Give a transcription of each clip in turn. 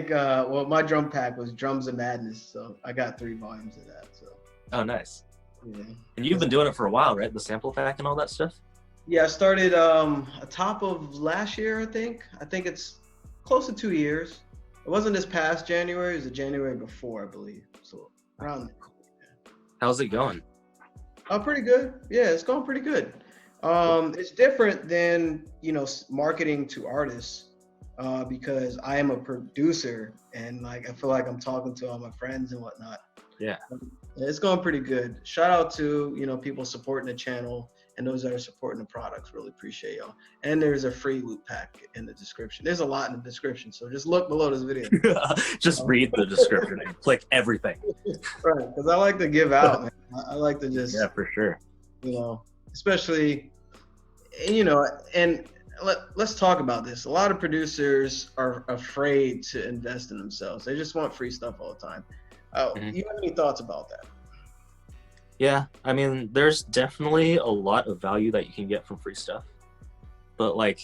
think, well, my drum pack was Drums of Madness, so I got 3 volumes of that. So. Oh, nice. Yeah. And you've been doing it for a while, right? The sample pack and all that stuff? Yeah, I started atop of last year, I think. I think it's close to 2 years. It wasn't this past January, it was the January before, I believe. So around there. How's it going? Oh, pretty good. Yeah, it's going pretty good. It's different than, marketing to artists, because I am a producer and like I feel like I'm talking to all my friends and whatnot. Yeah. It's going pretty good. Shout out to, people supporting the channel and those that are supporting the products. Really appreciate y'all. And there's a free loot pack in the description. There's a lot in the description, so just look below this video. Just read the description and click everything. Right, because I like to give out, man. I like to just, yeah, for sure. Especially, and let's talk about this. A lot of producers are afraid to invest in themselves. They just want free stuff all the time. You have any thoughts about that? Yeah, I mean, there's definitely a lot of value that you can get from free stuff. But like,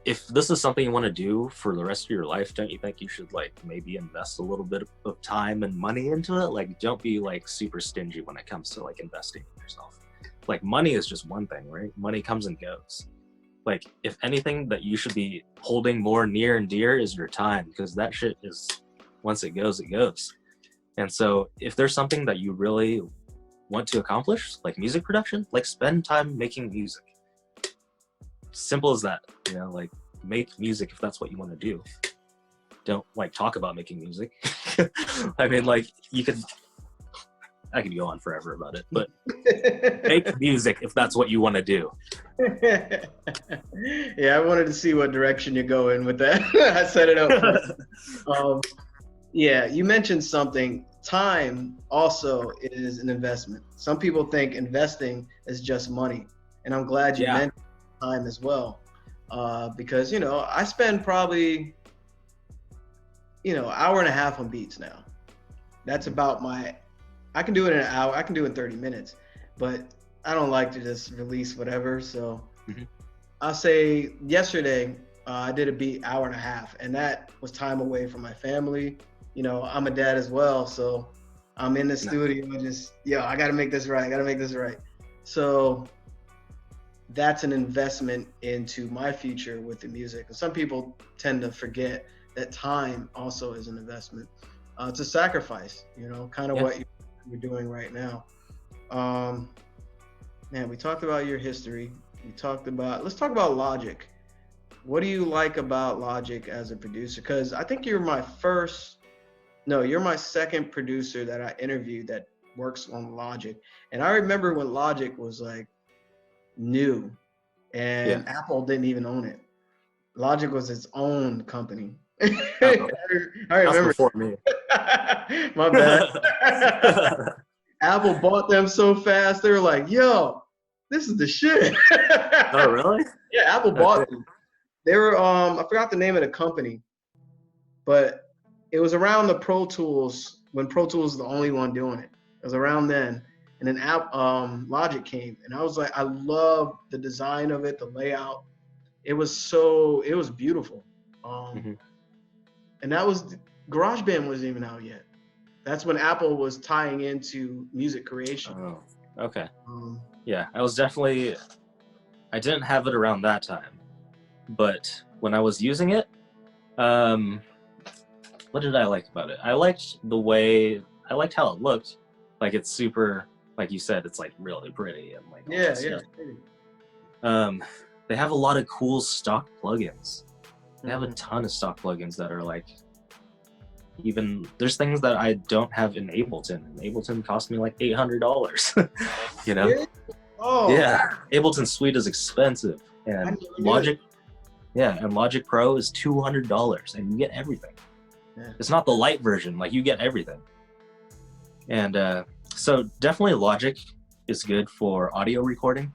if this is something you want to do for the rest of your life, don't you think you should like maybe invest a little bit of time and money into it? Like, don't be like super stingy when it comes to like investing in yourself. Like, money is just one thing, right? Money comes and goes. Like, if anything that you should be holding more near and dear is your time, because that shit is, once it goes, it goes. And so if there's something that you really want to accomplish, like music production, like spend time making music. Simple as that, like make music if that's what you want to do. Don't like talk about making music. I mean, like I could go on forever about it, but make music if that's what you want to do. Yeah, I wanted to see what direction you go in with that. I set it up first. Yeah, you mentioned something. Time also is an investment. Some people think investing is just money, and I'm glad you mentioned time as well, because I spend probably hour and a half on beats now. That's about I can do it in an hour. I can do it in 30 minutes, but I don't like to just release whatever. So I'll say yesterday I did a beat hour and a half, and that was time away from my family. I'm a dad as well, so I'm in the studio just, I gotta make this right. So that's an investment into my future with the music. And some people tend to forget that time also is an investment. It's a sacrifice, kind of what you're doing right now. Man, we talked about your history. Let's talk about Logic. What do you like about Logic as a producer? Because I think you're my second producer that I interviewed that works on Logic. And I remember when Logic was like new and Apple didn't even own it. Logic was its own company. I remember. That's before me. My bad. Apple bought them so fast. They were like, yo, this is the shit. Oh, really? Yeah, Apple bought them. They were, I forgot the name of the company, but it was around the Pro Tools, when Pro Tools was the only one doing it. It was around then. And then Logic came, and I was like, I love the design of it, the layout. It was beautiful. And that was, GarageBand wasn't even out yet. That's when Apple was tying into music creation. Oh, okay. Yeah, I didn't have it around that time. But when I was using it, what did I like about it? I liked how it looked. Like, it's super, like you said, it's like really pretty and like they have a lot of cool stock plugins. They have a ton of stock plugins that are like, even there's things that I don't have in Ableton. And Ableton cost me like $800. Really? Oh. Yeah, Ableton Suite is expensive, and Logic Pro is $200, and you get everything. Yeah. It's not the light version, like you get everything. And so definitely Logic is good for audio recording.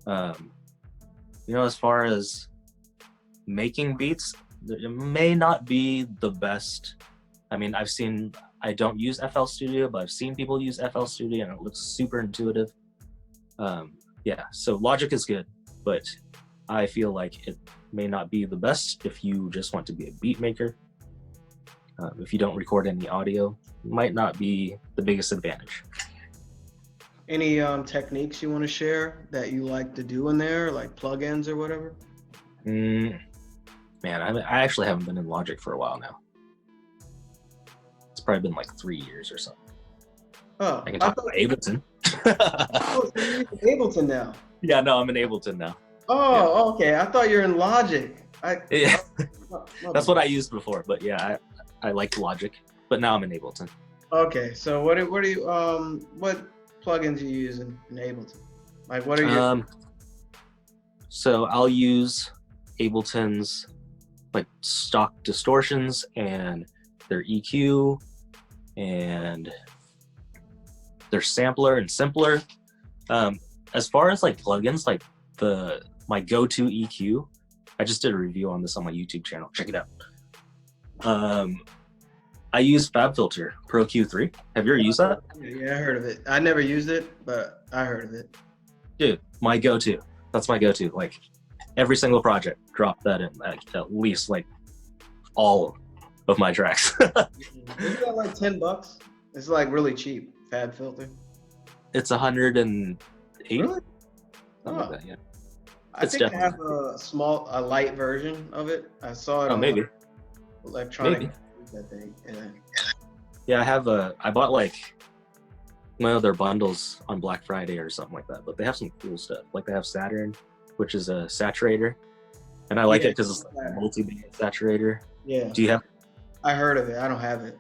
As far as making beats, it may not be the best. I mean, I don't use FL Studio, but I've seen people use FL Studio and it looks super intuitive. So Logic is good, but I feel like may not be the best if you just want to be a beat maker. If you don't record any audio, might not be the biggest advantage. Any techniques you want to share that you like to do in there, like plugins or whatever? Man, I actually haven't been in Logic for a while now. It's probably been like 3 years or something. Oh, I can talk about Ableton. Oh, so you're in Ableton now. Yeah, no, I'm in Ableton now. Oh, Yeah. Okay. I thought you were in Logic. Yeah. That's what I used before, but yeah, I liked Logic, but now I'm in Ableton. Okay, so what do you what plugins you use in Ableton? Like what are your So I'll use Ableton's like stock distortions and their EQ and their sampler and simpler. As far as like plugins, like my go-to EQ, I just did a review on this on my YouTube channel. Check it out. I use FabFilter Pro Q3. Have you ever used that? Yeah, I heard of it. I never used it, but I heard of it. Dude, my go-to. That's my go-to. Like every single project, drop that in at least like all of my tracks. Isn't that like $10? It's like really cheap. FabFilter. It's 108. Really? Like that, yeah. I think I have a light version of it. I saw it on maybe electronic. Maybe. I think. Yeah, I bought like one of their bundles on Black Friday or something like that, but they have some cool stuff. Like they have Saturn, which is a saturator, and I like it because it's like a multi-band saturator. Yeah. Do you have? I heard of it. I don't have it.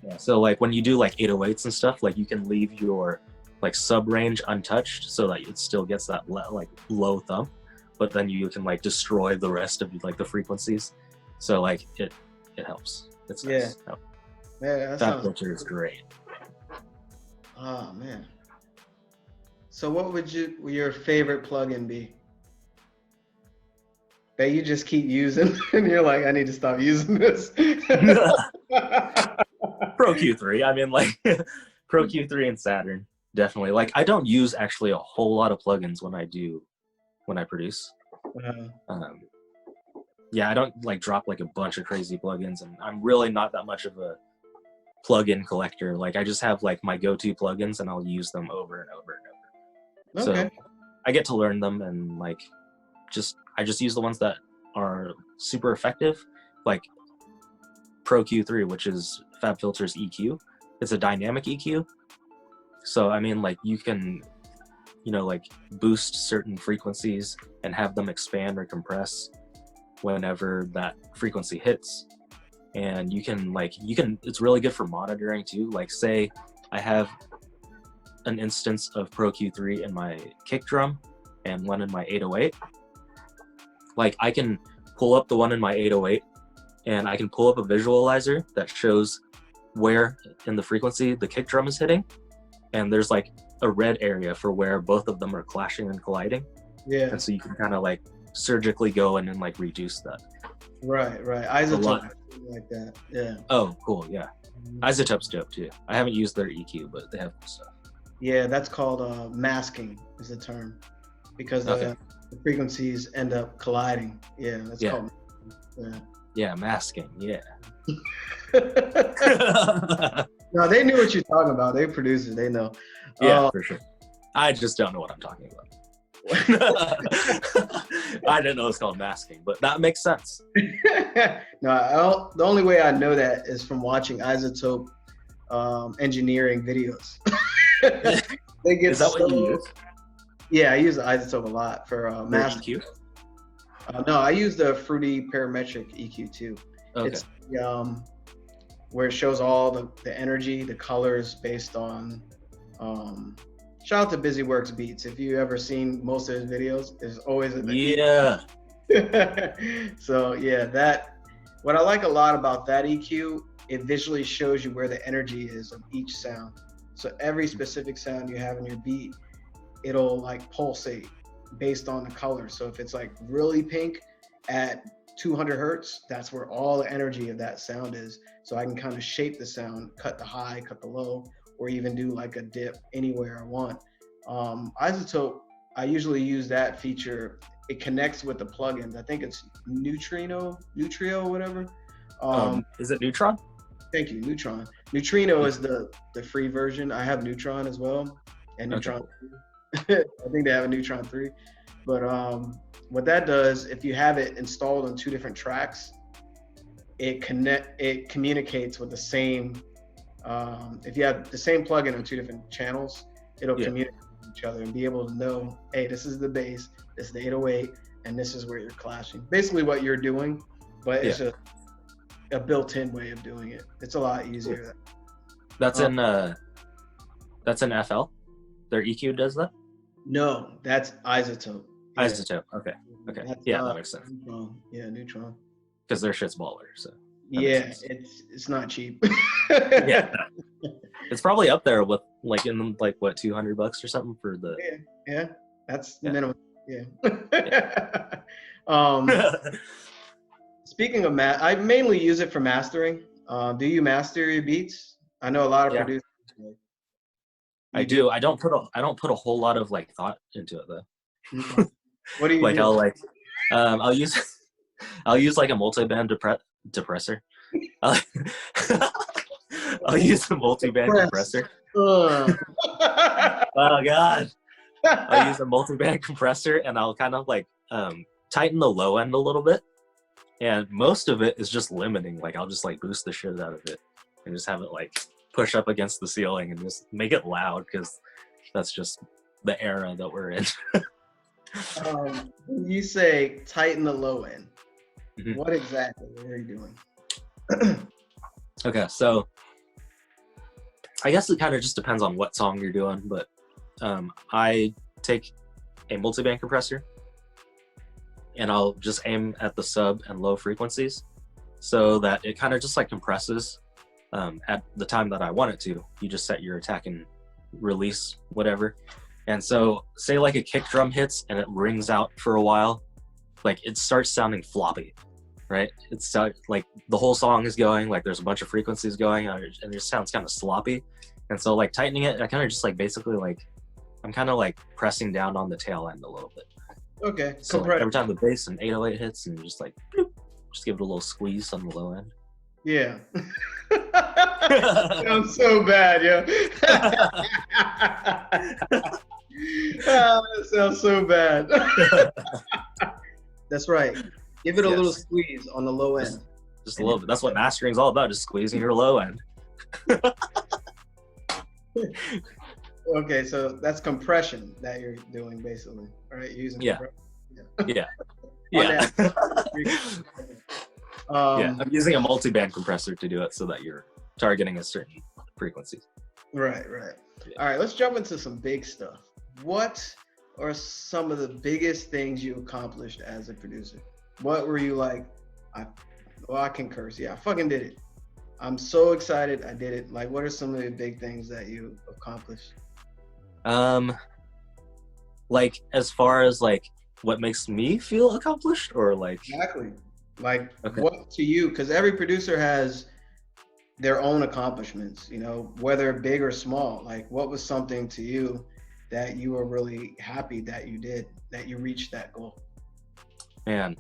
Yeah. So like when you do like 808s and stuff, like you can leave your like sub range untouched so that it still gets that like low thumb, but then you can like destroy the rest of like the frequencies. So like it helps. It's nice. Yeah, that filter is great. Oh man. So what would your favorite plugin be that you just keep using and you're like, I need to stop using this? Pro Q3. I mean, like Pro Q3 and Saturn, definitely. Like I don't use actually a whole lot of plugins when I produce. Yeah, I don't like drop like a bunch of crazy plugins, and I'm really not that much of a plugin collector. Like I just have like my go-to plugins and I'll use them over and over and over. Okay. So I get to learn them, and like I just use the ones that are super effective, like Pro Q3, which is FabFilter's EQ. It's a dynamic EQ. So I mean, like you can, like boost certain frequencies and have them expand or compress whenever that frequency hits. And you can it's really good for monitoring too. Like say I have an instance of Pro Q3 in my kick drum and one in my 808. Like I can pull up the one in my 808 and I can pull up a visualizer that shows where in the frequency the kick drum is hitting. And there's like a red area for where both of them are clashing and colliding. Yeah. And so you can kind of like surgically go in and like reduce that. Right. Isotope like that. Yeah. Oh, cool. Yeah. Isotope's dope too. I haven't used their EQ, but they have cool stuff. Yeah, that's called masking is the term, because the frequencies end up colliding. Yeah, that's called. Yeah, masking. Yeah. No, they knew what you're talking about. They producers, they know. Yeah, for sure. I just don't know what I'm talking about. I didn't know it's called masking, but that makes sense. No, the only way I know that is from watching Isotope engineering videos. They get Is that what you use? Yeah, I use the Isotope a lot for masking. No, I use the Fruity Parametric EQ too. Okay. It's where it shows all the energy, the colors based on. Shout out to BusyWorks Beats. If you ever seen most of his videos, there's always So yeah, what I like a lot about that EQ, it visually shows you where the energy is of each sound. So every specific sound you have in your beat, it'll like pulsate based on the color. So if it's like really pink at 200 hertz, that's where all the energy of that sound is. So I can kind of shape the sound, cut the high, cut the low, or even do like a dip anywhere I want. Isotope, I usually use that feature it connects with the plugins. I think it's Nutrio, whatever. Is it Neutron? Thank you, Neutron. Neutrino is the free version. I have Neutron as well, and Neutron. Okay. I think they have a Neutron 3. But what that does, if you have it installed on 2 different tracks, it communicates with the same. If you have the same plugin on 2 different channels, it'll communicate with each other and be able to know, hey, this is the bass, this is the 808, and this is where you're clashing. Basically, what you're doing, but it's a built-in way of doing it. It's a lot easier. That's in FL. Their EQ does that? No, that's Isotope. Yeah. Isotope. Okay. That makes sense. Neutron. Yeah, Neutron. Because their shit's baller. So. Yeah, it's not cheap. Yeah, it's probably up there with like in like what $200 or something for the. Yeah, that's the minimum. Yeah. Speaking of I mainly use it for mastering. Do you master your beats? I know a lot of producers. I do. I don't put a whole lot of like thought into it though. What do you like? Do? I'll use like a multi-band depressor. I'll use a multi-band compressor. Oh God! I'll use a multi-band compressor and I'll kind of like tighten the low end a little bit. And most of it is just limiting. Like I'll just like boost the shit out of it and just have it like push up against the ceiling and just make it loud because that's just the era that we're in. You say tighten the low end. Mm-hmm. What exactly are you doing? Okay, so I guess it kind of just depends on what song you're doing, but I take a multi-band compressor and I'll just aim at the sub and low frequencies so that it kind of just like compresses at the time that I want it to. You just set your attack and release, whatever. And so say like a kick drum hits and it rings out for a while, like it starts sounding floppy, right? It's like the whole song is going, like there's a bunch of frequencies going and it just sounds kind of sloppy. And so like tightening it, I kind of just like basically like, I'm kind of like pressing down on the tail end a little bit. Okay. So like, every time the bass and 808 hits and just like, bloop, just give it a little squeeze on the low end. Yeah. Sounds so bad, yeah. That sounds so bad. That's right. Give it a little squeeze on the low end. Just a little bit. That's what mastering's all about, just squeezing your low end. Okay, so that's compression that you're doing basically, right? You're using Yeah. I'm using a multi-band compressor to do it so that you're targeting a certain frequency. Right. All right, let's jump into some big stuff. What are some of the biggest things you accomplished as a producer? What were you like, I can curse. Yeah, I fucking did it. I'm so excited I did it. Like, what are some of the big things that you accomplished? Like as far as like what makes me feel accomplished or like exactly like what to you, because every producer has their own accomplishments, you know, whether big or small. Like what was something to you that you were really happy that you did, that you reached that goal? Man,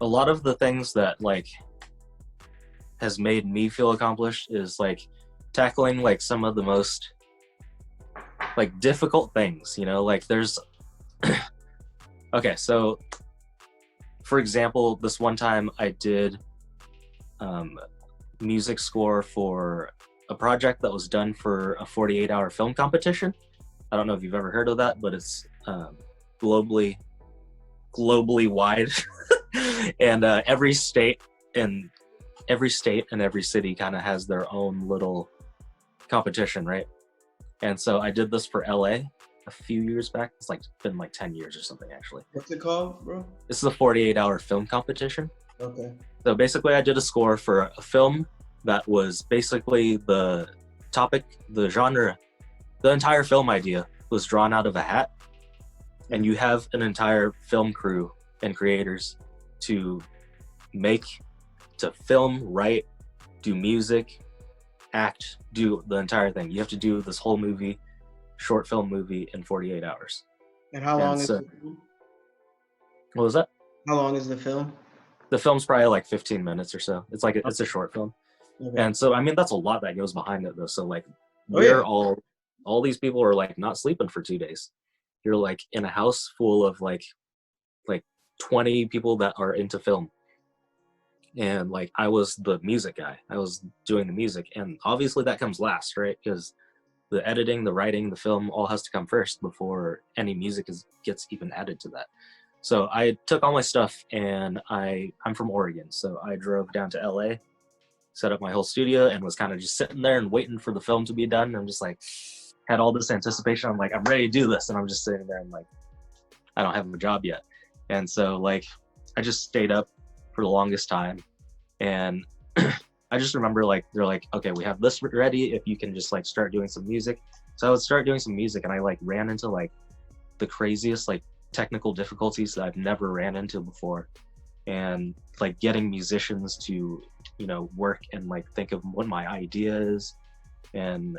a lot of the things that like has made me feel accomplished is like tackling like some of the most like difficult things, you know, like there's okay, so for example, this one time I did music score for a project that was done for a 48-hour film competition. I don't know if you've ever heard of that, but it's globally wide. And every state and every city kind of has their own little competition, right? And so I did this for LA a few years back. It's like been like 10 years or something actually. What's it called, bro? This is a 48-hour film competition. Okay. So basically I did a score for a film that was basically the topic, the genre, the entire film idea was drawn out of a hat. And you have an entire film crew and creators to film, write, do music, act, do the entire thing. You have to do this whole movie, short film movie in 48 hours. And how long is it? What was that? How long is the film? The film's probably like 15 minutes or so. It's like it's a short film. Okay. And so I mean that's a lot that goes behind it though. So like Oh yeah. we're all these people are like not sleeping for 2 days. You're like in a house full of like 20 people that are into film. And like I was the music guy. I was doing the music, and obviously that comes last, right? Because the editing, the writing, the film all has to come first before any music gets even added to that. So I took all my stuff, and I'm from Oregon, so I drove down to LA, set up my whole studio, and was kind of just sitting there and waiting for the film to be done. I'm just like had all this anticipation. I'm like, I'm ready to do this, and I'm just sitting there and like I don't have a job yet. And so like I just stayed up for the longest time, and I just remember like they're like, okay, we have this ready if you can just like start doing some music. So I would start doing some music, and I like ran into like the craziest like technical difficulties that I've never ran into before, and like getting musicians to work and like think of what my idea is. And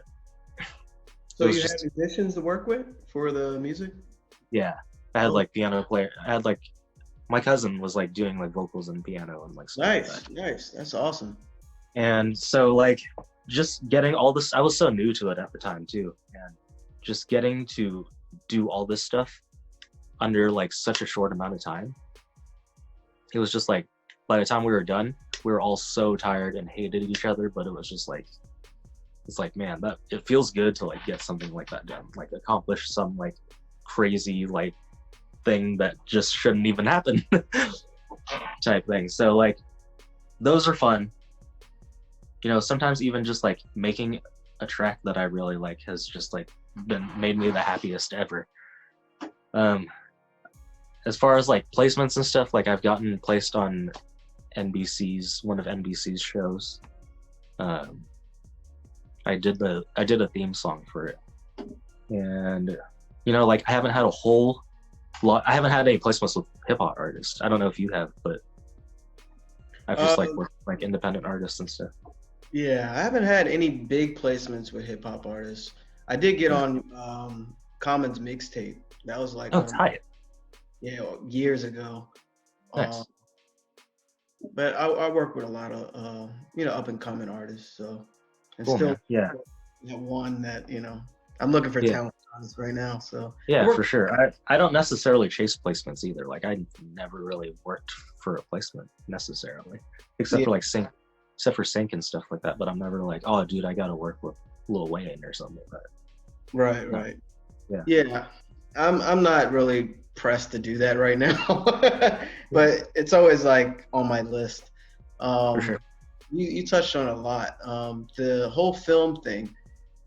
so you had musicians to work with for the music? Yeah, I had like piano player. I had like my cousin was like doing like vocals and piano and like stuff. Nice. That's awesome. And so like just getting all this, I was so new to it at the time too, and just getting to do all this stuff under like such a short amount of time. It was just like by the time we were done, we were all so tired and hated each other, but it was just like it's like, man, that it feels good to like get something like that done, like accomplish some like crazy like thing that just shouldn't even happen type thing. So like those are fun. Sometimes even just like making a track that I really like has just like made me the happiest ever. As far as like placements and stuff, like I've gotten placed on one of NBC's shows. I did a theme song for it, and like I haven't had any placements with hip hop artists. I don't know if you have, but I've just like worked with like independent artists and stuff. Yeah, I haven't had any big placements with hip hop artists. I did get on Common's mixtape. That was like tight. Yeah, years ago. Nice. But I work with a lot of up and coming artists. So and cool, still man. Yeah. One that I'm looking for talent artists right now. So yeah, for sure. I don't necessarily chase placements either. Like I never really worked for a placement necessarily, except for like sync and stuff like that. But I'm never like, oh, dude, I gotta work with Lil Wayne or something like that. Right. Yeah. I'm not really pressed to do that right now, but it's always like on my list. For sure. You touched on a lot. The whole film thing,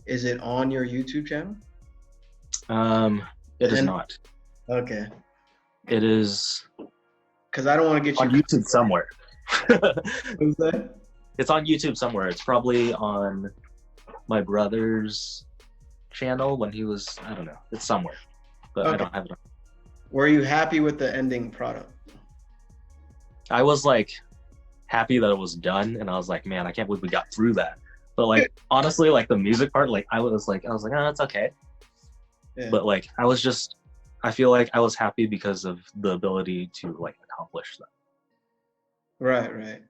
is it on your YouTube channel? It is not. Okay. It is. Because I don't want to get you on YouTube somewhere. What's that? It's on YouTube somewhere. It's probably on my brother's channel when he was, I don't know. It's somewhere, but I don't have it on. Were you happy with the ending product? I was like happy that it was done, and I was like, man, I can't believe we got through that. But like honestly, like the music part, like I was like, oh, that's okay. Yeah. But like I feel like I was happy because of the ability to like accomplish that. Right.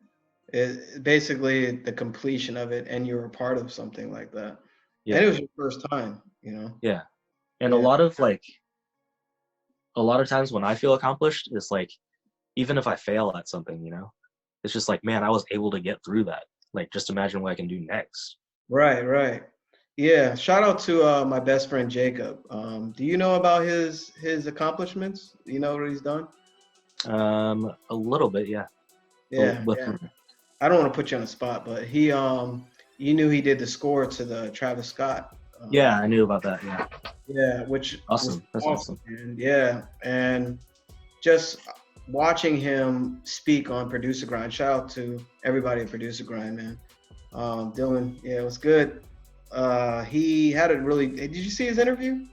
It basically the completion of it, and you were a part of something like that. Yeah. And it was your first time, Yeah. And a lot of times when I feel accomplished, it's like, even if I fail at something, it's just like, man, I was able to get through that. Like, just imagine what I can do next. Right. Yeah. Shout out to my best friend, Jacob. Do you know about his accomplishments? Do you know what he's done? A little bit, yeah. Yeah. I don't want to put you on the spot, but he, you knew he did the score to the Travis Scott. Yeah, I knew about that. Yeah. Yeah, which awesome. That's awesome. And just watching him speak on Producer Grind. Shout out to everybody at Producer Grind, man. Dylan, it was good. He had a really. Did you see his interview?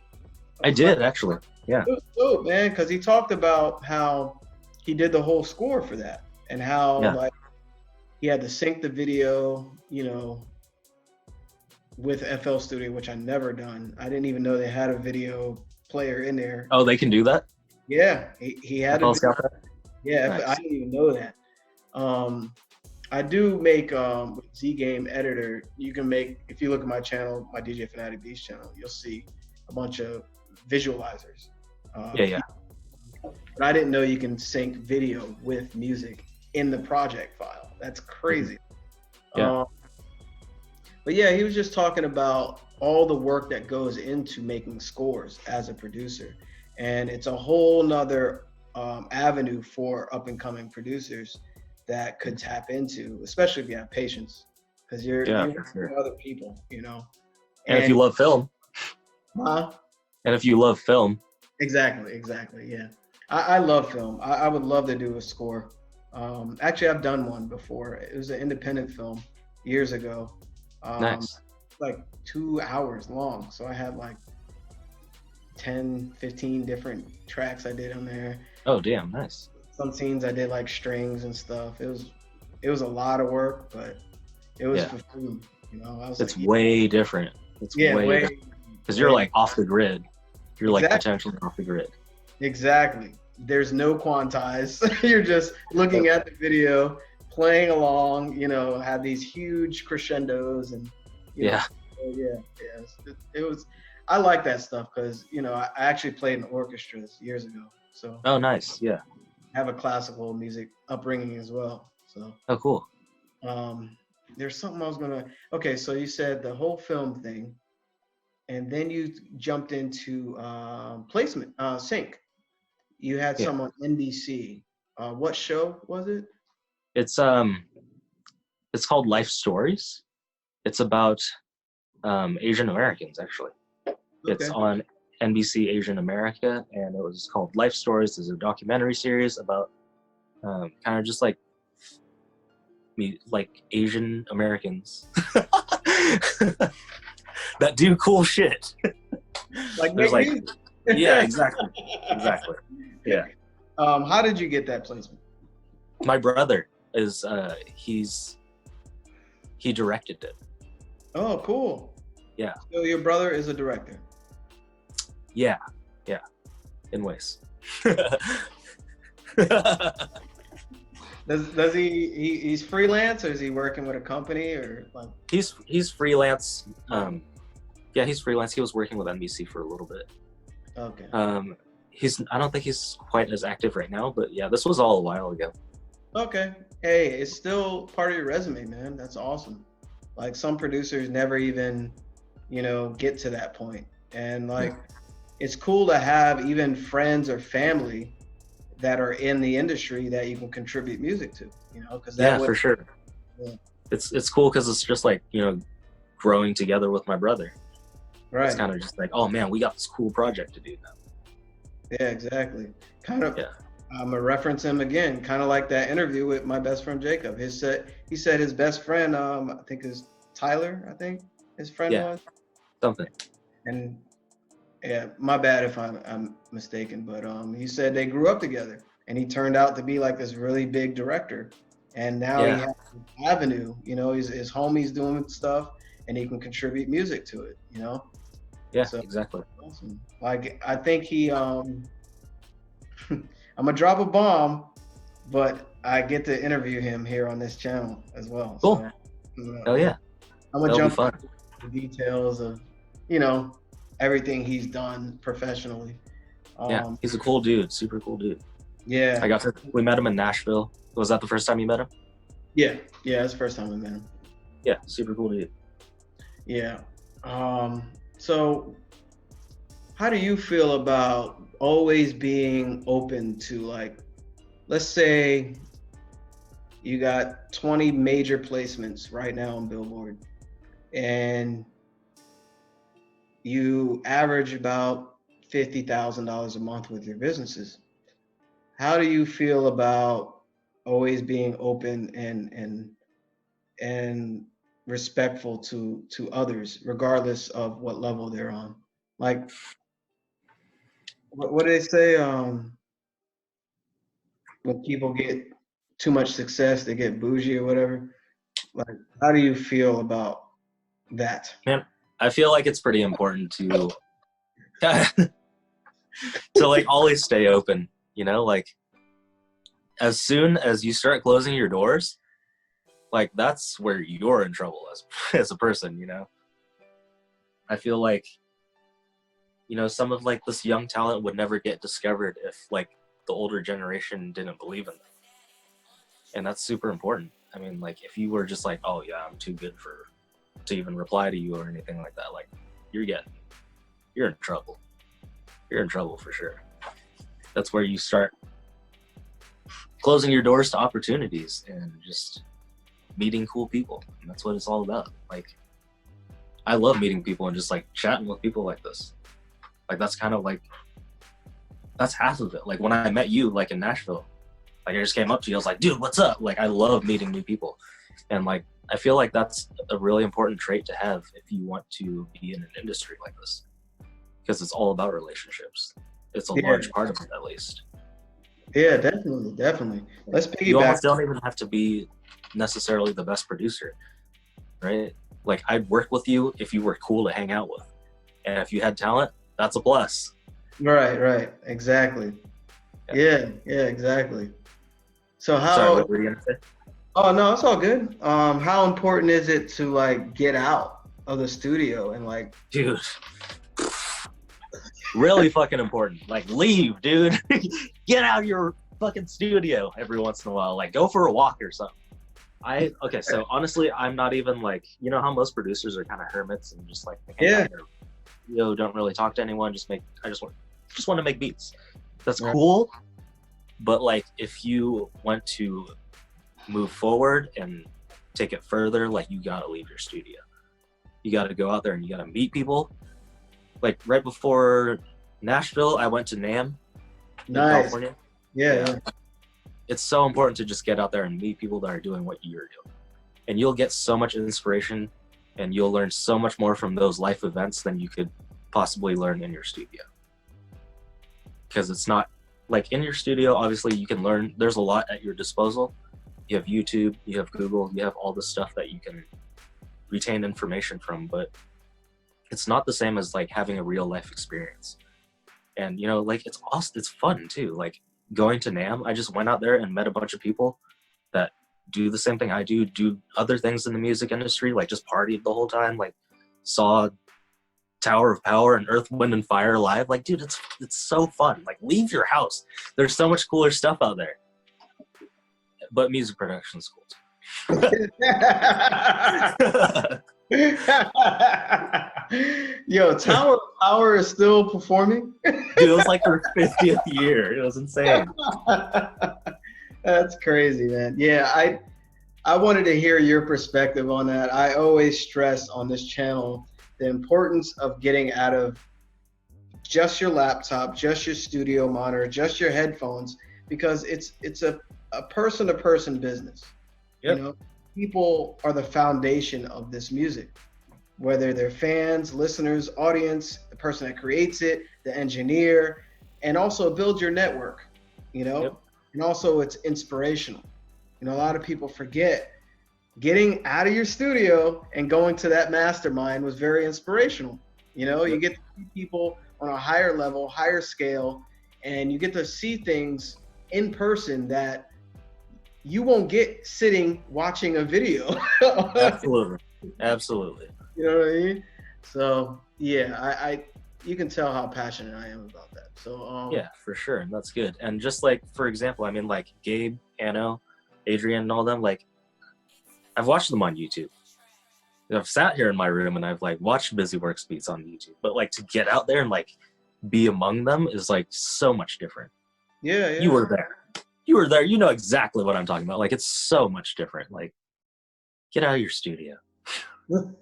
I did actually. Yeah. It was dope, man, because he talked about how he did the whole score for that, and how like he had to sync the video, with FL Studio, which I never done. I didn't even know they had a video player in there. Oh, they can do that? Yeah, he had to FL's do. got that? Yeah, I Nice. didn't even know that. I do make with Z Game Editor. You can make, if you look at my channel, my DJ Fanatic Beats channel, you'll see a bunch of visualizers. Yeah, yeah. But I didn't know you can sync video with music in the project file. That's crazy. Yeah. But yeah, he was just talking about all the work that goes into making scores as a producer. And it's a whole nother avenue for up and coming producers that could tap into, especially if you have patience, because Yeah, you're for working sure. with other people, you know. And if you love film, Huh? and if you love film, Exactly. Yeah, I love film. I would love to do a score. Actually, I've done one before. It was an independent film years ago. nice. Like 2 hours long. So I had like 10, 15 different tracks I did on there. Oh, damn, nice. Some scenes I did like strings and stuff. It was a lot of work, but it was for free. You know, I was It's like, way different. It's way different. Because you're like off the grid. You're like potentially off the grid. Exactly. There's no quantize. You're just looking at the video, playing along, you know, have these huge crescendos and Yeah. It was, I like that stuff because, you know, I actually played in orchestras years ago. So Oh, nice. Yeah. I have a classical music upbringing as well. So Oh, cool. there's something I was gonna, okay, so you said the whole film thing, and then you jumped into placement, sync. You had Yeah. some on NBC. What show was it? It's called Life Stories. It's about Asian Americans, actually. It's Okay. on NBC Asian America, and it was called Life Stories. It's a documentary series about kind of just like Asian Americans that do cool shit. Like There's make like, music. yeah, exactly. Yeah. How did you get that placement? My brother is he directed it. Oh, cool. Yeah. So your brother is a director. Yeah. In ways. Does he's freelance, or is he working with a company, or like? He's freelance. Yeah, he's freelance. He was working with NBC for a little bit. Okay. I don't think he's quite as active right now, but yeah, this was all a while ago. Okay. Hey, it's still part of your resume, man. That's awesome. Like some producers never even, you know, get to that point. And like it's cool to have even friends or family that are in the industry that you can contribute music to, you know, because that for sure. Yeah. It's cool because it's just like, you know, growing together with my brother. Right. It's kind of just like, oh man, we got this cool project to do now. Yeah, exactly. Kind of. Yeah. I'm gonna reference him again, kind of like that interview with my best friend Jacob. He said his best friend, I think is Tyler. I think his friend was something. And yeah, my bad if I'm mistaken, but he said they grew up together, and he turned out to be like this really big director, and now he has an avenue. You know, his homie's doing stuff, and he can contribute music to it. You know. Yeah, so, exactly. Awesome. Like I think he I'm gonna drop a bomb, but I get to interview him here on this channel as well. Cool. So, hell yeah. I'm gonna jump into the details of, you know, everything he's done professionally. Yeah, he's a cool dude, super cool dude. Yeah. We met him in Nashville. Was that the first time you met him? Yeah, that's the first time we met him. Yeah, super cool dude. Yeah. So how do you feel about always being open to, like, let's say you got 20 major placements right now on Billboard, and you average about $50,000 a month with your businesses. How do you feel about always being open and respectful to others, regardless of what level they're on? Like, what do they say? When people get too much success, they get bougie or whatever. Like, how do you feel about that? Man, I feel like it's pretty important to So like always stay open, you know, like as soon as you start closing your doors, like that's where you're in trouble as as a person, you know. I feel like, you know, some of like this young talent would never get discovered if like the older generation didn't believe in them. And that's super important. I mean, like if you were just like, oh yeah, I'm too good for to even reply to you or anything like that, like you're in trouble. You're in trouble for sure. That's where you start closing your doors to opportunities and just meeting cool people. And that's what it's all about. Like I love meeting people and just like chatting with people like this. Like that's kind of like that's half of it. Like when I met you like in Nashville, like I just came up to you, I was like, dude, what's up? Like I love meeting new people. And like I feel like that's a really important trait to have if you want to be in an industry like this. Because it's all about relationships. It's a large part of it at least. Yeah, definitely. Let's piggyback. You almost don't even have to be necessarily the best producer, right? Like I'd work with you if you were cool to hang out with. And if you had talent, that's a plus. Right. Exactly. Yeah, exactly. So how? Sorry, what were you gonna say? Oh no, it's all good. How important is it to like get out of the studio and like? Dude, really fucking important. Like leave, dude. Get out of your fucking studio every once in a while. Like go for a walk or something. Okay, so honestly, I'm not even like, you know how most producers are kind of hermits and just like you know, don't really talk to anyone. I just want to make beats. That's cool. But like, if you want to move forward and take it further, like you gotta leave your studio. You gotta go out there and you gotta meet people. Like right before Nashville, I went to NAMM in California. Yeah. It's so important to just get out there and meet people that are doing what you're doing. And you'll get so much inspiration and you'll learn so much more from those life events than you could possibly learn in your studio. Because it's not like in your studio, obviously you can learn, there's a lot at your disposal. You have YouTube, you have Google, you have all this stuff that you can retain information from, but it's not the same as like having a real life experience. And you know, like it's awesome, it's fun too. Like going to NAMM, I just went out there and met a bunch of people that do the same thing I do other things in the music industry, like just partied the whole time, like saw Tower of Power and Earth, Wind and Fire live. Like, dude, it's so fun. Like, leave your house. There's so much cooler stuff out there. But music production is cool too. Yo, Tower of Power is still performing? Dude, it was like their 50th year. It was insane. That's crazy, man. Yeah, I wanted to hear your perspective on that. I always stress on this channel the importance of getting out of just your laptop, just your studio monitor, just your headphones, because it's a person-to-person business. Yep. You know, people are the foundation of this music, whether they're fans, listeners, audience, the person that creates it, the engineer, and also build your network, you know. Yep. And also it's inspirational. You know, a lot of people forget getting out of your studio and going to that mastermind was very inspirational. You know, you get to see people on a higher level, higher scale, and you get to see things in person that you won't get sitting watching a video. Absolutely. You know what I mean? So yeah, I you can tell how passionate I am about that. So yeah, for sure, and that's good. And just like for example, I mean, like Gabe, Anno, Adrian, and all them, like I've watched them on YouTube. I've sat here in my room and I've like watched Busy Works beats on YouTube. But like to get out there and like be among them is like so much different. Yeah. You were there. You know exactly what I'm talking about. Like it's so much different. Like get out of your studio. And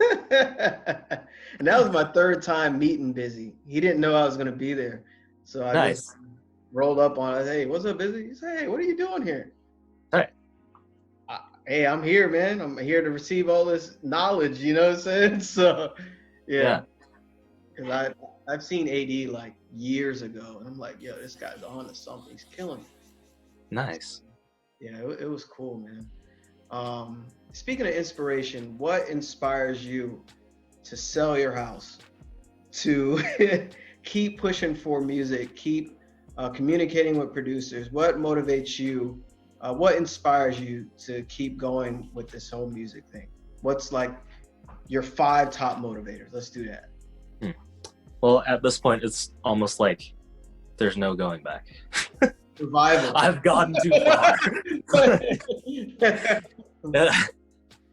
that was my third time meeting Busy. He didn't know I was gonna be there, so I just rolled up on it. Hey, what's up, Busy? He said, hey, what are you doing here? Hey. Hey, I'm here, man. I'm here to receive all this knowledge. You know what I'm saying? So, yeah. Because I've seen AD like years ago, and I'm like, yo, this guy's on to something. He's killing it. Nice. Yeah, it was cool, man. Speaking of inspiration, what inspires you to sell your house, to keep pushing for music, keep communicating with producers. What motivates you? What inspires you to keep going with this whole music thing? What's like your 5 top motivators? Let's do that. Well, at this point, it's almost like there's no going back. Survival. I've gotten too far.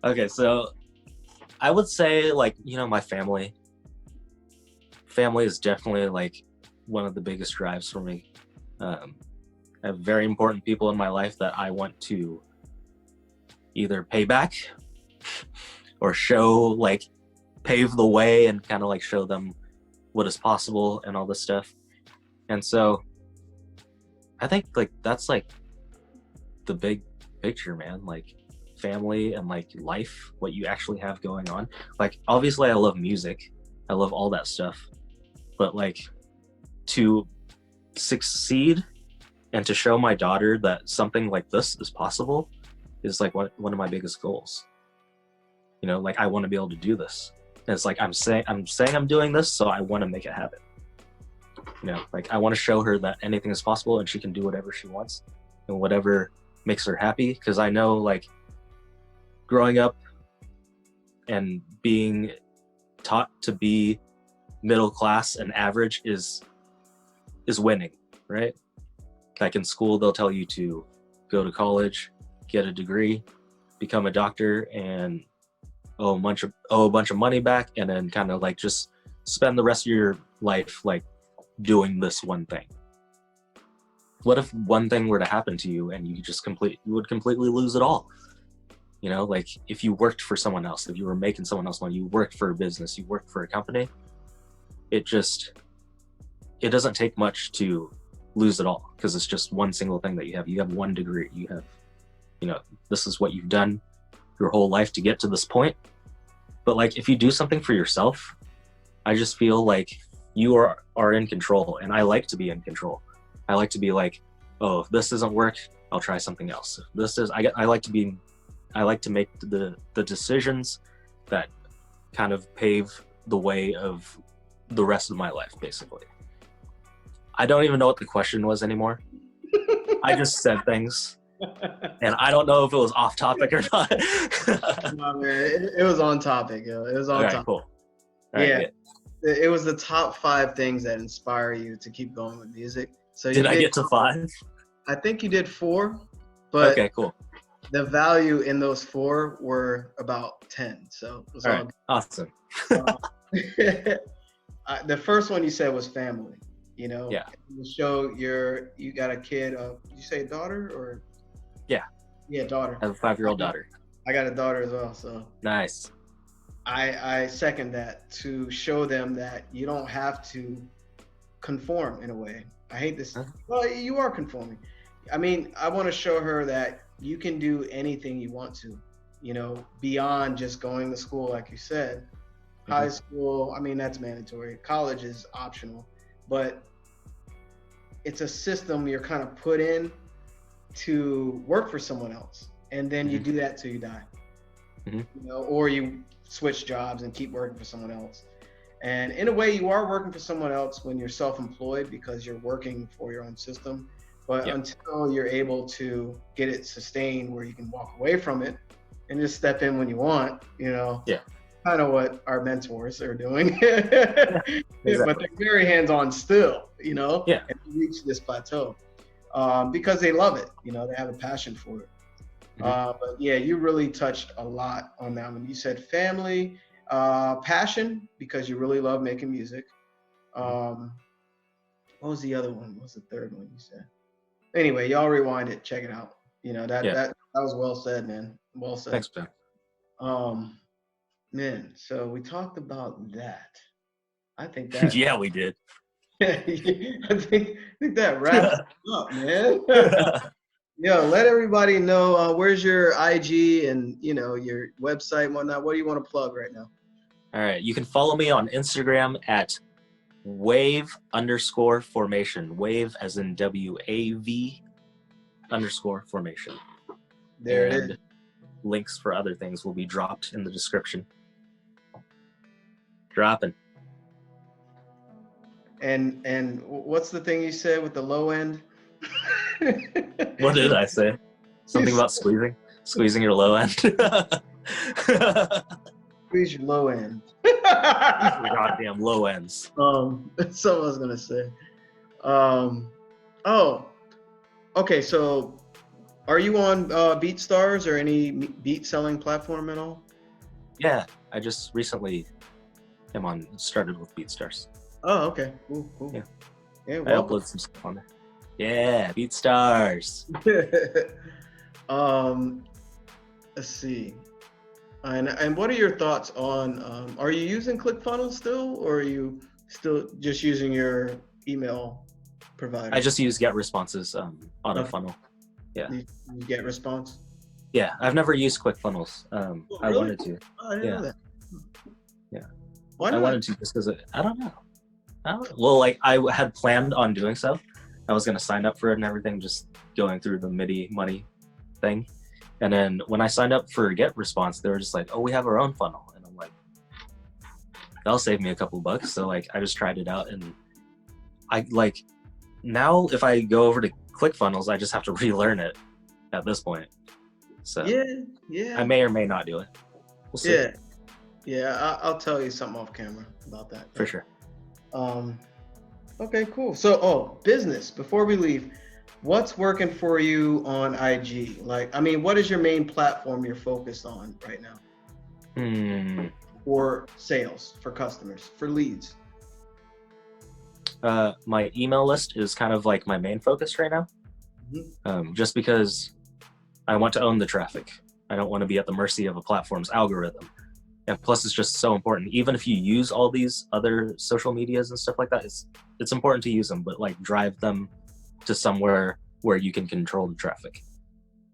Okay, so I would say, like, you know, my family. Family is definitely like one of the biggest drives for me. I have very important people in my life that I want to either pay back or show, like, pave the way and kind of like show them what is possible and all this stuff. And so I think like that's like the big picture, man. Like family and like life, what you actually have going on. Like obviously I love music, I love all that stuff, but like to succeed and to show my daughter that something like this is possible is like one of my biggest goals. You know, like I want to be able to do this. And it's like I'm saying I'm doing this, so I want to make it happen. You know, like I want to show her that anything is possible and she can do whatever she wants and whatever makes her happy. Because I know, like, growing up and being taught to be middle class and average is winning, right? Like in school, they'll tell you to go to college, get a degree, become a doctor, and owe a bunch of money back, and then kind of like just spend the rest of your life like doing this one thing. What if one thing were to happen to you and you would completely lose it all? You know, like if you worked for someone else, if you were making someone else money, you worked for a business, you worked for a company, it doesn't take much to lose it all, because it's just one single thing that you have. You have one degree, you have, you know, this is what you've done your whole life to get to this point. But like if you do something for yourself, I just feel like you are in control, and I like to be in control. I like to be like, oh, if this doesn't work, I'll try something else. If this is, I like to make the decisions that kind of pave the way of the rest of my life, basically. I don't even know what the question was anymore. I just said things, and I don't know if it was off topic or not. No, man, it was on topic, yo. It was on topic. Cool. Yeah. It was the top 5 things that inspire you to keep going with music. So did I get to 5? I think you did 4, but okay, cool. The value in those 4 were about 10. So it was all good. Awesome. The first one you said was family. You know, yeah. You show you got a kid. Did you say daughter or? Yeah, daughter. I have a 5-year-old daughter. I got a daughter as well. So nice. I second that, to show them that you don't have to conform in a way. I hate this. Huh? Well, you are conforming. I mean, I want to show her that you can do anything you want to, you know, beyond just going to school, like you said. Mm-hmm. High school, I mean, that's mandatory. College is optional, but it's a system you're kind of put in to work for someone else. And then you do that till you die, you know, or you switch jobs and keep working for someone else. And in a way, you are working for someone else when you're self-employed, because you're working for your own system. But until you're able to get it sustained where you can walk away from it and just step in when you want, you know, kind of what our mentors are doing. Exactly. But they're very hands-on still, you know, and reach this plateau because they love it, you know, they have a passion for it. But yeah, you really touched a lot on that one. You said family, passion, because you really love making music. What was the other one? What was the third one you said? Anyway, y'all rewind it, check it out. You know, that was well said, man. Well said. Thanks, man. Man, so we talked about that. I think that yeah, we did. I think that wraps it up, man. Yo, let everybody know where's your IG and, you know, your website and whatnot. What do you want to plug right now? All right, you can follow me on Instagram at wave_formation. Wave as in WAV _formation. There it is. Links for other things will be dropped in the description. Dropping. And what's the thing you said with the low end? What did I say? Something about squeezing your low end. Squeeze your low end. Goddamn low ends. That's what I was gonna say. Oh, okay. So, are you on BeatStars or any beat selling platform at all? Yeah, I just recently started with BeatStars. Oh, okay. Cool. Yeah. Yeah. I upload some stuff on there. Yeah, BeatStars. Let's see. And what are your thoughts on? Are you using ClickFunnels still, or are you still just using your email provider? I just use Get Responses on a funnel. Yeah. You get response? Yeah, I've never used ClickFunnels. Oh, I really? wanted to. Oh, I didn't know that. Yeah. Why not? I wanted to just because I don't know. Well, like I had planned on doing so. I was gonna sign up for it and everything, just going through the MIDI money thing. And then when I signed up for Get Response, they were just like, "Oh, we have our own funnel," and I'm like, "That'll save me a couple bucks." So like, I just tried it out, and I like now if I go over to ClickFunnels, I just have to relearn it at this point. So yeah. I may or may not do it. We'll see. Yeah. I'll tell you something off camera about that. For sure. Okay, cool. So, business. Before we leave, what's working for you on IG? Like, I mean, what is your main platform you're focused on right now? For sales, for customers, for leads? My email list is kind of like my main focus right now. Just because I want to own the traffic. I don't want to be at the mercy of a platform's algorithm. And plus, it's just so important. Even if you use all these other social medias and stuff like that, it's important to use them, but like drive them to somewhere where you can control the traffic,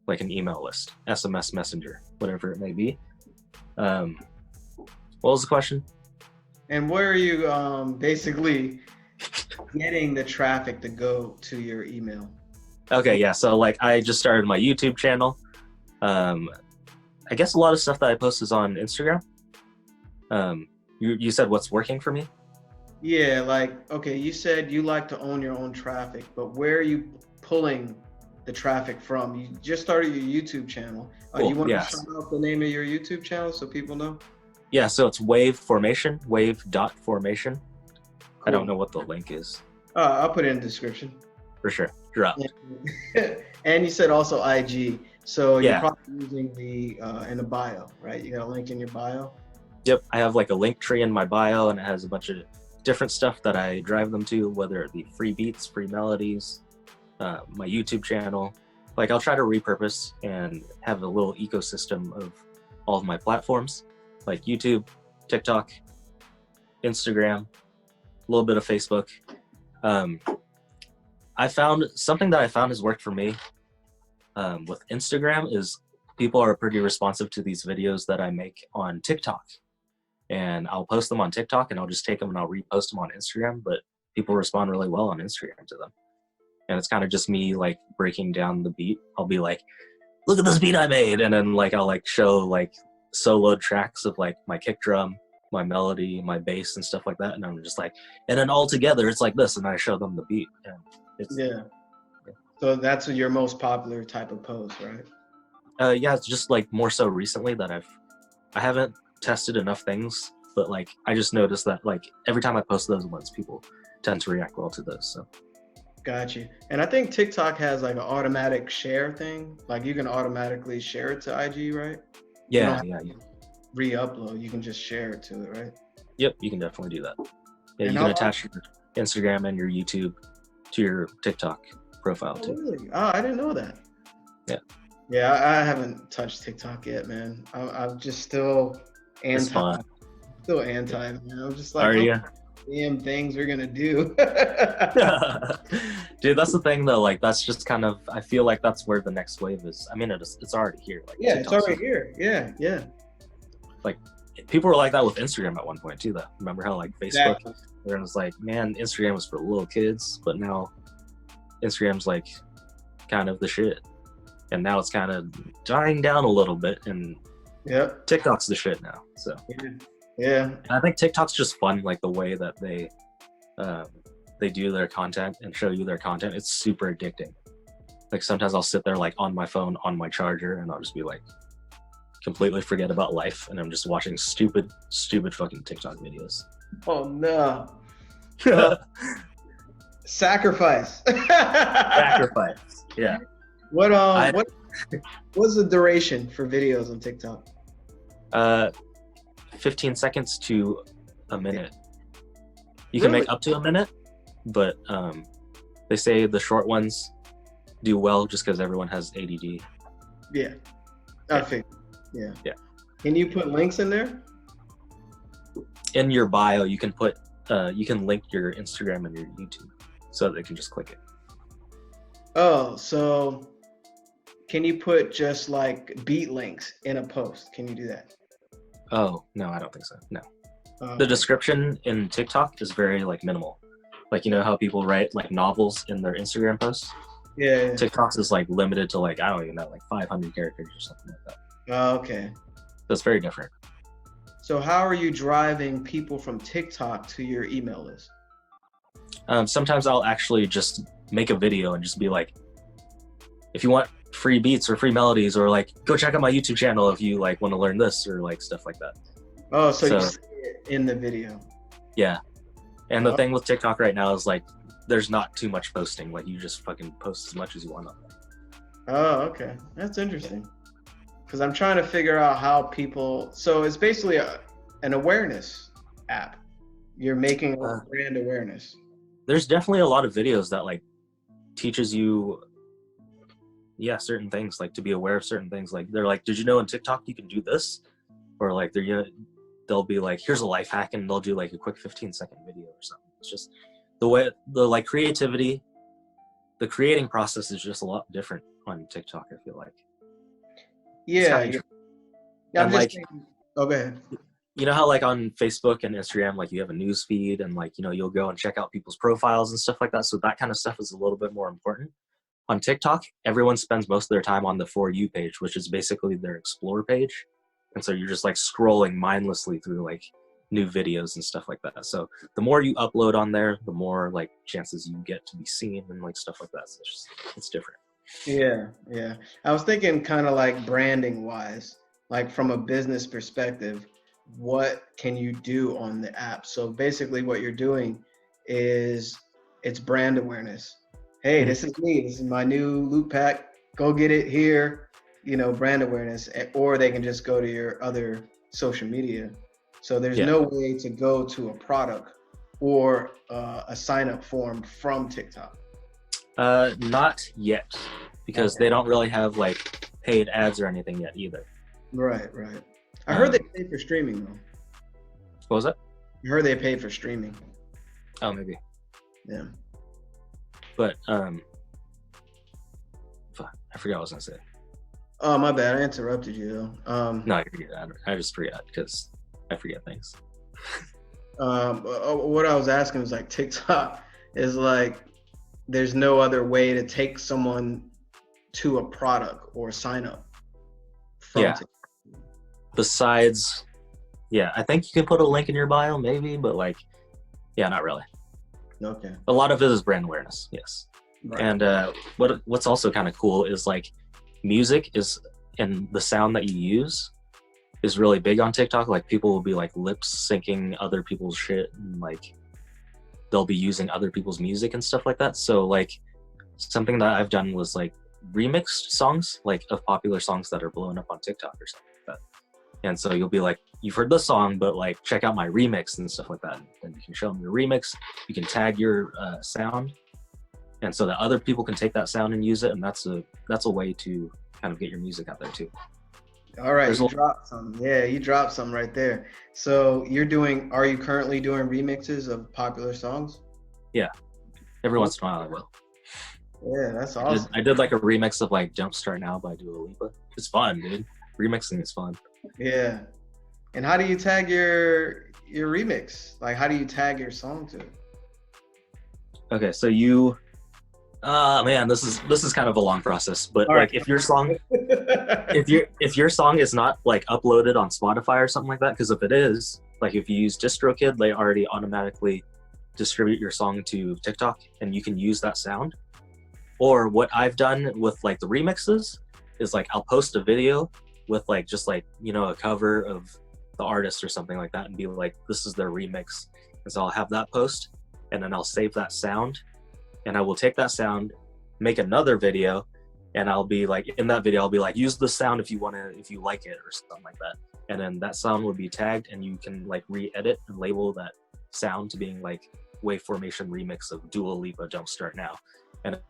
like an email list, SMS messenger, whatever it may be. What was the question? And where are you basically getting the traffic to go to your email? Okay, yeah. So like I just started my YouTube channel. I guess a lot of stuff that I post is on Instagram. You said what's working for me? Yeah, like, okay, you said you like to own your own traffic, but where are you pulling the traffic from? You just started your YouTube channel. Cool. You want to shout out the name of your YouTube channel so people know? Yeah, so it's Wave Formation, wave.formation. Cool. I don't know what the link is. I'll put it in the description. For sure. Drop. And you said also IG. So you're probably using the in the bio, right? You got a link in your bio? Yep, I have like a link tree in my bio, and it has a bunch of different stuff that I drive them to, whether it be free beats, free melodies, my YouTube channel. Like I'll try to repurpose and have a little ecosystem of all of my platforms, like YouTube, TikTok, Instagram, a little bit of Facebook. I found something that I found has worked for me with Instagram is people are pretty responsive to these videos that I make on TikTok. And I'll post them on TikTok and I'll just take them and I'll repost them on Instagram, but people respond really well on Instagram to them. And it's kind of just me like breaking down the beat. I'll be like, look at this beat I made. And then like, I'll like show like solo tracks of like my kick drum, my melody, my bass and stuff like that. And I'm just like, and then all together it's like this. And I show them the beat. And it's, So that's your most popular type of post, right? Yeah, it's just like more so recently that I haven't tested enough things, but like I just noticed that like every time I post those ones, people tend to react well to those. So got you. And I think TikTok has like an automatic share thing, like you can automatically share it to IG, right? Yeah. Re-upload, you can just share it to it, right? Yep, you can definitely do that. Yeah, and you can attach your Instagram and your YouTube to your TikTok profile too. Really? Oh, I didn't know that. Yeah, I haven't touched TikTok yet, man. I'm just still anti. Still anti, man. I'm just like, damn things we're gonna do. Dude, that's the thing though. Like, that's just kind of. I feel like that's where the next wave is. I mean, it's already here. Like, yeah, TikTok's it's already here. Yeah. Like, people were like that with Instagram at one point too. Though, remember how like Facebook, everyone was like, man, Instagram was for little kids, but now Instagram's like kind of the shit. And now it's kind of dying down a little bit, and TikTok's the shit now. So yeah, and I think TikTok's just fun, like the way that they they do their content and show you their content, it's super addicting. Like sometimes I'll sit there like on my phone, on my charger, and I'll just be like completely forget about life, and I'm just watching stupid fucking TikTok videos. Oh no. Sacrifice. Sacrifice. Yeah. What's the duration for videos on TikTok? 15 seconds to a minute. You can make up to a minute, but they say the short ones do well just because everyone has ADD. Yeah. I think. Yeah. Yeah. Can you put links in there? In your bio, you can put you can link your Instagram and your YouTube so they can just click it. Oh, so can you put just like beat links in a post? Can you do that? Oh, no, I don't think so. No. The description in TikTok is very like minimal. Like, you know how people write like novels in their Instagram posts? Yeah. TikTok's is like limited to like, I don't even know, like 500 characters or something like that. Oh, okay. That's very different. So how are you driving people from TikTok to your email list? Sometimes I'll actually just make a video and just be like, if you want free beats or free melodies, or like go check out my YouTube channel if you like want to learn this, or like stuff like that. Oh, so you say it in the video. Yeah. And the thing with TikTok right now is like there's not too much posting. Like you just fucking post as much as you want on there. Oh, okay. That's interesting. Because I'm trying to figure out how people, so it's basically an awareness app. You're making brand awareness. There's definitely a lot of videos that like teaches you certain things, like to be aware of certain things. Like they're like, did you know in TikTok you can do this? Or like they'll be like, here's a life hack, and they'll do like a quick 15-second video or something. It's just the way the like creativity, the creating process is just a lot different on TikTok, I feel like. Yeah. I'm just like, thinking, oh, go ahead. You know how like on Facebook and Instagram, like you have a news feed and like, you know, you'll go and check out people's profiles and stuff like that. So that kind of stuff is a little bit more important. On TikTok, everyone spends most of their time on the For You page, which is basically their explore page. And so you're just like scrolling mindlessly through like new videos and stuff like that. So the more you upload on there, the more like chances you get to be seen and like stuff like that. So it's different. Yeah. I was thinking kind of like branding wise, like from a business perspective, what can you do on the app? So basically what you're doing is it's brand awareness. Hey, this is me. This is my new loop pack. Go get it here. You know, brand awareness. Or they can just go to your other social media. So there's no way to go to a product or a sign up form from TikTok. Not yet, because they don't really have like paid ads or anything yet either. Right. I heard they paid for streaming though. What was that? I heard they paid for streaming. Oh, maybe. Yeah. But I forgot what I was gonna say. Oh, my bad. I interrupted you though. No, you're good. I just forgot because I forget things. What I was asking was like TikTok is like there's no other way to take someone to a product or sign up from TikTok. Besides, I think you can put a link in your bio maybe, but like, not really. Okay. A lot of it is brand awareness, yes. Right. And what's also kind of cool is like music is, and the sound that you use is really big on TikTok. Like people will be like lip syncing other people's shit, and like they'll be using other people's music and stuff like that. So like something that I've done was like remixed songs, like of popular songs that are blowing up on TikTok or something like that. And so you'll be like, you've heard this song, but like check out my remix and stuff like that. And you can show them your remix. You can tag your sound, and so that other people can take that sound and use it. And that's a way to kind of get your music out there too. All right, you dropped some. Yeah, you dropped some right there. So are you currently doing remixes of popular songs? Yeah, every once in a while I will. Yeah, that's awesome. I did like a remix of like Jumpstart Now by Dua Lipa. It's fun, dude. Remixing is fun. Yeah. And how do you tag your remix? Like, how do you tag your song to it? Okay, so you, man, this is kind of a long process, but all like right. If your song, if your song is not like uploaded on Spotify or something like that, because if it is, like if you use DistroKid, they already automatically distribute your song to TikTok, and you can use that sound. Or what I've done with like the remixes is like I'll post a video with like just like, you know, a cover of the artist or something like that and be like, this is their remix. And so I'll have that post, and then I'll save that sound, and I will take that sound, make another video, and I'll be like, in that video, I'll be like, use the sound if you want to, if you like it or something like that. And then that sound will be tagged, and you can like re-edit and label that sound to being like Wave Formation remix of Dua Lipa Jumpstart Now.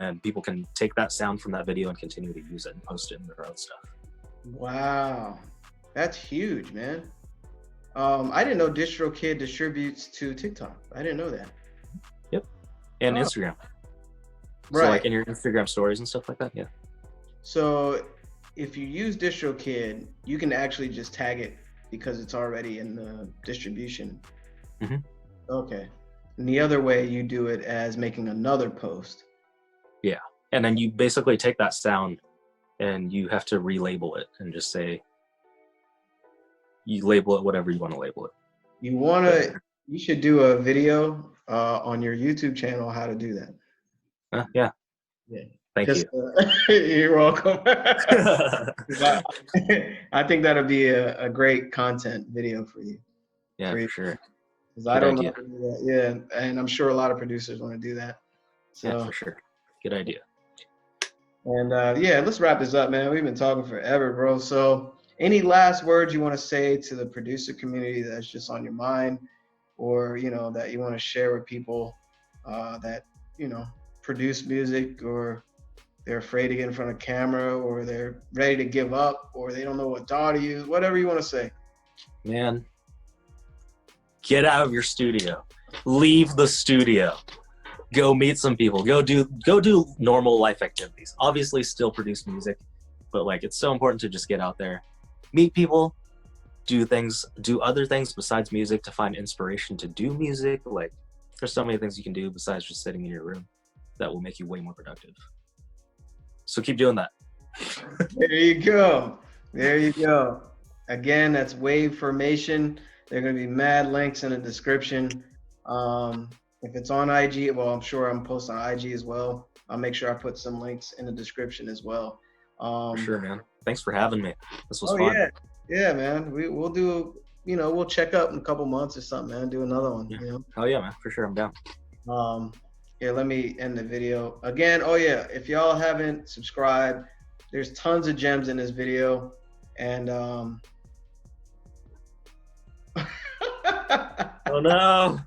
And people can take that sound from that video and continue to use it and post it in their own stuff. Wow, that's huge, man. I didn't know DistroKid distributes to TikTok. I didn't know that. Yep, and Instagram. Right. So like in your Instagram stories and stuff like that, yeah. So if you use DistroKid, you can actually just tag it because it's already in the distribution. Mm-hmm. Okay. And the other way you do it as making another post. Yeah, and then you basically take that sound and you have to relabel it and just say, you label it whatever you want to label it. You should do a video on your YouTube channel how to do that. Yeah. Thank you. You're welcome. I think that'll be a great content video for you. Yeah, for sure. Because I don't know how to do that. Yeah, and I'm sure a lot of producers want to do that. So, yeah, for sure. Good idea. And yeah, let's wrap this up, man. We've been talking forever, bro. So any last words you want to say to the producer community that's just on your mind, or, you know, that you want to share with people that, you know, produce music, or they're afraid to get in front of camera, or they're ready to give up, or they don't know what DAW to use, whatever you want to say. Man, get out of your studio. Leave the studio. Go meet some people. Go do normal life activities. Obviously still produce music, but like it's so important to just get out there, meet people, do other things besides music to find inspiration to do music. Like there's so many things you can do besides just sitting in your room that will make you way more productive. So keep doing that. There you go. There you go. Again, that's Wave Formation. There are going to be mad links in the description. If it's on IG, well, I'm sure I'm posting on IG as well. I'll make sure I put some links in the description as well. For sure, man. Thanks for having me. This was fun. Yeah, man. We'll do, you know, we'll check up in a couple months or something, man. Do another one. Yeah. You know? Oh yeah, man. For sure, I'm down. Yeah, let me end the video again. Oh yeah, if y'all haven't subscribed, there's tons of gems in this video, and oh no.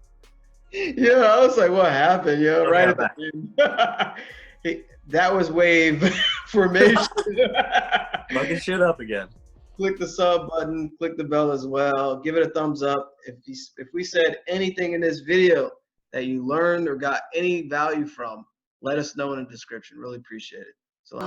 Yeah, I was like, what happened? Yo, right at the end. That was Wave Formation. Fucking shit up again. Click the sub button, click the bell as well. Give it a thumbs up. If we said anything in this video that you learned or got any value from, let us know in the description. Really appreciate it. So